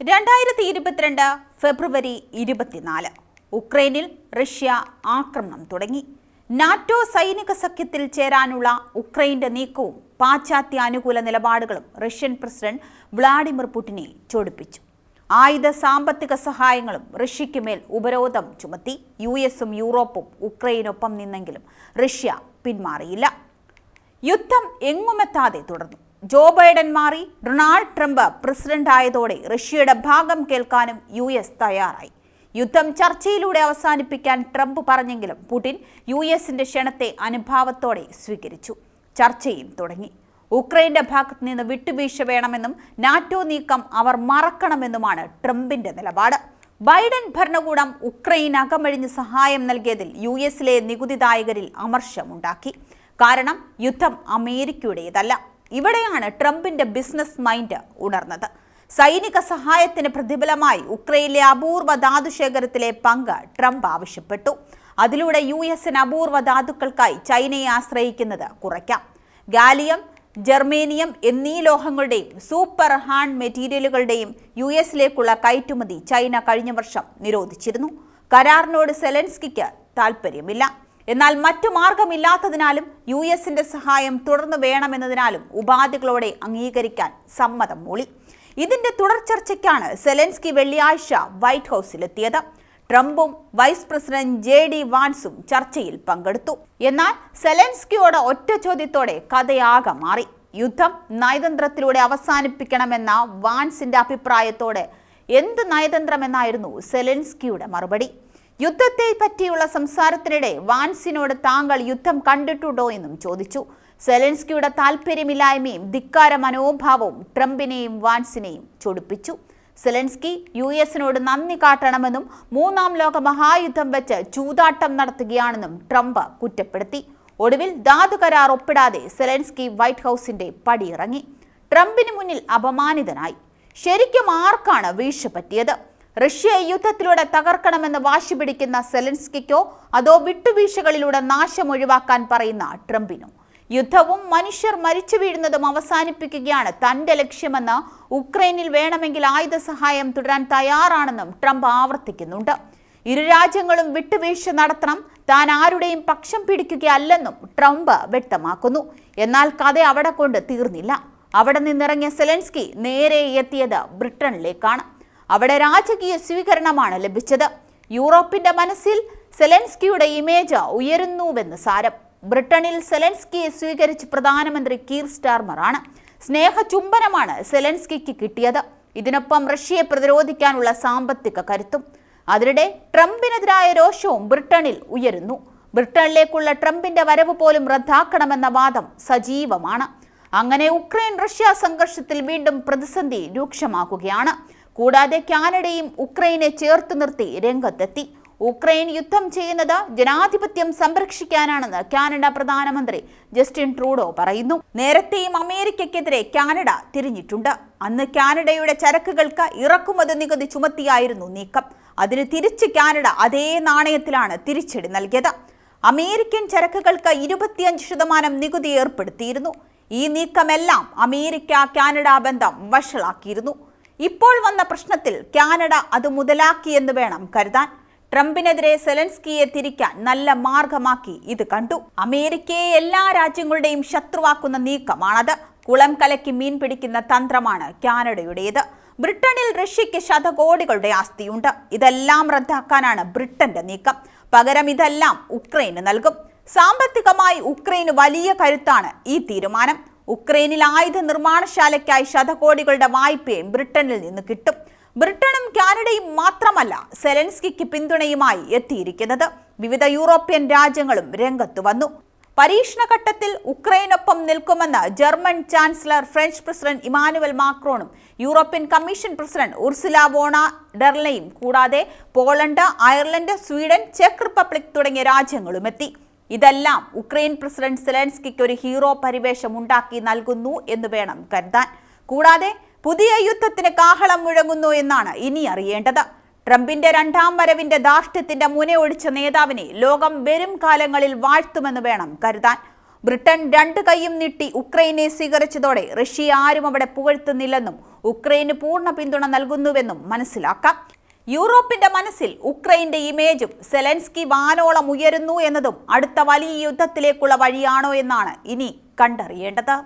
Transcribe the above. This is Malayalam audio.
2022 ഫെബ്രുവരി 24 ഉക്രൈനിൽ റഷ്യ ആക്രമണം തുടങ്ങി. നാറ്റോ സൈനിക സഖ്യത്തിൽ ചേരാനുള്ള ഉക്രൈന്റെ നീക്കവും പാശ്ചാത്യ അനുകൂല നിലപാടുകളും റഷ്യൻ പ്രസിഡന്റ് വ്ളാഡിമിർ പുടിനെ ചൊടിപ്പിച്ചു. ആയുധ സാമ്പത്തിക സഹായങ്ങളും റഷ്യയ്ക്ക് മേൽ ഉപരോധം ചുമത്തി. യുഎസും യൂറോപ്പും ഉക്രൈനൊപ്പം നിന്നെങ്കിലും റഷ്യ പിന്മാറിയില്ല. യുദ്ധം എങ്ങുമെത്താതെ തുടർന്നു. ജോ ബൈഡൻ മാറി ഡൊണാൾഡ് ട്രംപ് പ്രസിഡന്റ് ആയതോടെ റഷ്യയുടെ ഭാഗം കേൾക്കാനും യുഎസ് തയ്യാറായി. യുദ്ധം ചർച്ചയിലൂടെ അവസാനിപ്പിക്കാൻ ട്രംപ് പറഞ്ഞെങ്കിലും പുടിൻ യുഎസിന്റെ ക്ഷണത്തെ അനുഭാവത്തോടെ സ്വീകരിച്ചു. ചർച്ചയും തുടങ്ങി. ഉക്രൈന്റെ ഭാഗത്ത് നിന്ന് വിട്ടുവീഴ്ച വേണമെന്നും നാറ്റോ നീക്കം അവർ മറക്കണമെന്നുമാണ് ട്രംപിന്റെ നിലപാട്. ബൈഡൻ ഭരണകൂടം ഉക്രൈൻ അകമഴിഞ്ഞ് സഹായം നൽകിയതിൽ യുഎസിലെ നികുതിദായകരിൽ അമർഷമുണ്ടാക്കി. കാരണം യുദ്ധം അമേരിക്കയുടേതല്ല. ഇവിടെയാണ് ട്രംപിന്റെ ബിസിനസ് മൈൻഡ് ഉണർന്നത്. സൈനിക സഹായത്തിന് പ്രതിഫലമായി ഉക്രൈനിലെ അപൂർവ ധാതുശേഖരത്തിലെ പങ്ക് ട്രംപ് ആവശ്യപ്പെട്ടു. അതിലൂടെ യുഎസിന് അപൂർവ ധാതുക്കൾക്കായി ചൈനയെ ആശ്രയിക്കുന്നത് കുറയ്ക്കാം. ഗാലിയം, ജർമേനിയം എന്നീ ലോഹങ്ങളുടെയും സൂപ്പർ ഹാർഡ് മെറ്റീരിയലുകളുടെയും യുഎസിലേക്കുള്ള കയറ്റുമതി ചൈന കഴിഞ്ഞ വർഷം നിരോധിച്ചിരുന്നു. കരാറിനോട് സെലൻസ്കിക്ക് താൽപ്പര്യമില്ല. എന്നാൽ മറ്റു മാർഗമില്ലാത്തതിനാലും യുഎസിന്റെ സഹായം തുടർന്നു വേണമെന്നതിനാലും ഉപാധികളോടെ അംഗീകരിക്കാൻ സമ്മതം മൂളി. ഇതിന്റെ തുടർ ചർച്ചയ്ക്കാണ് സെലൻസ്കി വെള്ളിയാഴ്ച വൈറ്റ് ഹൗസിലെത്തിയത്. ട്രംപും വൈസ് പ്രസിഡന്റ് ജെ.ഡി. വാൻസും ചർച്ചയിൽ പങ്കെടുത്തു. എന്നാൽ സെലൻസ്കിയോട് ഒറ്റ ചോദ്യത്തോടെ കഥയാകെ മാറി. യുദ്ധം നയതന്ത്രത്തിലൂടെ അവസാനിപ്പിക്കണമെന്ന വാൻസിന്റെ അഭിപ്രായത്തോടെ എന്ത് നയതന്ത്രമെന്നായിരുന്നു സെലൻസ്കിയുടെ മറുപടി. യുദ്ധത്തെ പറ്റിയുള്ള സംസാരത്തിനിടെ വാൻസിനോട് താങ്കൾ യുദ്ധം കണ്ടിട്ടുണ്ടോ എന്നും ചോദിച്ചു. സെലൻസ്കിയുടെ താൽപ്പര്യമില്ലായ്മയും ധിക്കാര മനോഭാവവും ട്രംപിനെയും വാൻസിനെയും ചൊടിപ്പിച്ചു. സെലൻസ്കി യുഎസിനോട് നന്ദി കാട്ടണമെന്നും മൂന്നാം ലോക മഹായുദ്ധം വെച്ച് ചൂതാട്ടം നടത്തുകയാണെന്നും ട്രംപ് കുറ്റപ്പെടുത്തി. ഒടുവിൽ ധാതു കരാർ ഒപ്പിടാതെ സെലൻസ്കി വൈറ്റ് ഹൗസിന്റെ പടിയിറങ്ങി. ട്രംപിന് മുന്നിൽ അപമാനിതനായി. ശരിക്കും ആർക്കാണ് വീഴ്ച പറ്റിയത്? റഷ്യയെ യുദ്ധത്തിലൂടെ തകർക്കണമെന്ന് വാശി പിടിക്കുന്ന സെലൻസ്കിക്കോ അതോ വിട്ടുവീഴ്ചകളിലൂടെ നാശം ഒഴിവാക്കാൻ പറയുന്ന ട്രംപിനോ? യുദ്ധവും മനുഷ്യർ മരിച്ചു വീഴുന്നതും അവസാനിപ്പിക്കുകയാണ് തന്റെ ലക്ഷ്യമെന്ന് ഉക്രൈനിൽ വേണമെങ്കിൽ ആയുധ സഹായം തുടരാൻ തയ്യാറാണെന്നും ട്രംപ് ആവർത്തിക്കുന്നുണ്ട്. ഇരു രാജ്യങ്ങളും വിട്ടുവീഴ്ച നടത്തണം, താൻ ആരുടെയും പക്ഷം പിടിക്കുകയല്ലെന്നും ട്രംപ് വ്യക്തമാക്കുന്നു. എന്നാൽ കഥ അവിടെ കൊണ്ട് തീർന്നില്ല. അവിടെ നിന്നിറങ്ങിയ സെലൻസ്കി നേരെ എത്തിയത് ബ്രിട്ടനിലേക്കാണ്. അവിടെ രാജകീയ സ്വീകരണമാണ് ലഭിച്ചത്. യൂറോപ്പിന്റെ മനസ്സിൽ സെലൻസ്കിയുടെ ഇമേജ് ഉയരുന്നുവെന്ന് സാരം. ബ്രിട്ടനിൽ സെലൻസ്കിയെ സ്വീകരിച്ച് പ്രധാനമന്ത്രി കീർ സ്റ്റാർമറാണ്. സ്നേഹ ചുംബനമാണ് സെലൻസ്കിക്ക് കിട്ടിയത്. ഇതിനൊപ്പം റഷ്യയെ പ്രതിരോധിക്കാനുള്ള സാമ്പത്തിക കരുത്തും. അതിനിടെ ട്രംപിനെതിരായ രോഷവും ബ്രിട്ടനിൽ ഉയരുന്നു. ബ്രിട്ടനിലേക്കുള്ള ട്രംപിന്റെ വരവ് പോലും റദ്ദാക്കണമെന്ന വാദം സജീവമാണ്. അങ്ങനെ ഉക്രൈൻ റഷ്യ സംഘർഷത്തിൽ വീണ്ടും പ്രതിസന്ധി രൂക്ഷമാക്കുകയാണ്. കൂടാതെ കാനഡയും ഉക്രൈനെ ചേർത്ത് നിർത്തി രംഗത്തെത്തി. ഉക്രൈൻ യുദ്ധം ചെയ്യുന്നത് ജനാധിപത്യം സംരക്ഷിക്കാനാണെന്ന് കാനഡ പ്രധാനമന്ത്രി ജസ്റ്റിൻ ട്രൂഡോ പറയുന്നു. നേരത്തെയും അമേരിക്കയ്ക്കെതിരെ കാനഡ തിരിഞ്ഞിട്ടുണ്ട്. അന്ന് കാനഡയുടെ ചരക്കുകൾക്ക് ഇറക്കുമതി നികുതി ചുമത്തിയായിരുന്നു നീക്കം. അതിന് തിരിച്ച് കാനഡ അതേ നാണയത്തിലാണ് തിരിച്ചടി നൽകിയത്. അമേരിക്കൻ ചരക്കുകൾക്ക് 25% നികുതി ഏർപ്പെടുത്തിയിരുന്നു. ഈ നീക്കമെല്ലാം അമേരിക്ക കാനഡ ബന്ധം വഷളാക്കിയിരുന്നു. ഇപ്പോൾ വന്ന പ്രശ്നത്തിൽ കാനഡ അത് മുതലാക്കിയെന്ന് വേണം കരുതാൻ. ട്രംപിനെതിരെ സെലൻസ്കിയെ തിരിക്കാൻ നല്ല മാർഗമാക്കി ഇത് കണ്ടു. അമേരിക്കയെ എല്ലാ രാജ്യങ്ങളുടെയും ശത്രുവാക്കുന്ന നീക്കമാണത്. കുളം കലക്കി മീൻ പിടിക്കുന്ന തന്ത്രമാണ് കാനഡയുടേത്. ബ്രിട്ടനിൽ റഷ്യയ്ക്ക് ശതകോടികളുടെ ആസ്തിയുണ്ട്. ഇതെല്ലാം റദ്ദാക്കാനാണ് ബ്രിട്ടന്റെ നീക്കം. പകരം ഇതെല്ലാം ഉക്രൈന് നൽകും. സാമ്പത്തികമായി ഉക്രൈന് വലിയ കരുത്താണ് ഈ തീരുമാനം. ഉക്രൈനിൽ ആയുധ നിർമ്മാണശാലയ്ക്കായി ശതകോടികളുടെ വായ്പയും ബ്രിട്ടനിൽ നിന്ന് കിട്ടും. ബ്രിട്ടനും കാനഡയും മാത്രമല്ല സെലൻസ്കിക്ക് പിന്തുണയുമായി എത്തിയിരിക്കുന്നത്. വിവിധ യൂറോപ്യൻ രാജ്യങ്ങളും രംഗത്തു വന്നു. പരീക്ഷണഘട്ടത്തിൽ ഉക്രൈനൊപ്പം നിൽക്കുമെന്ന് German chancellor French president Emmanuel മാക്രോണും European commission president Ursula von der ലെയും കൂടാതെ പോളണ്ട്, അയർലൻഡ്, സ്വീഡൻ, ചെക്ക് റിപ്പബ്ലിക് തുടങ്ങിയ രാജ്യങ്ങളും എത്തി. ഇതെല്ലാം ഉക്രൈൻ പ്രസിഡന്റ് സെലൻസ്കിക്ക് ഒരു ഹീറോ പരിവേഷം ഉണ്ടാക്കി നൽകുന്നു എന്ന് വേണം കരുതാൻ. കൂടാതെ പുതിയ യുദ്ധത്തിന് കാഹളം മുഴങ്ങുന്നു എന്നാണ് ഇനി അറിയേണ്ടത്. ട്രംപിന്റെ രണ്ടാം വരവിന്റെ ധാർഷ്ട്യത്തിന്റെ മുനയൊടിച്ച നേതാവിനെ ലോകം വരും കാലങ്ങളിൽ വാഴ്ത്തുമെന്ന് വേണം കരുതാൻ. ബ്രിട്ടൻ രണ്ട് കൈയും നീട്ടി ഉക്രൈനെ സ്വീകരിച്ചതോടെ റഷ്യ ആരും അവിടെ പുകഴ്ത്തുന്നില്ലെന്നും ഉക്രൈന് പൂർണ്ണ പിന്തുണ നൽകുന്നുവെന്നും മനസ്സിലാക്കാം. യൂറോപ്പിന്റെ മനസ്സിൽ ഉക്രൈന്റെ ഇമേജും സെലൻസ്കി വാനോളം ഉയരുന്നു എന്നതും അടുത്ത വലിയ യുദ്ധത്തിലേക്കുള്ള വഴിയാണോ എന്നാണ് ഇനി കണ്ടറിയേണ്ടത്.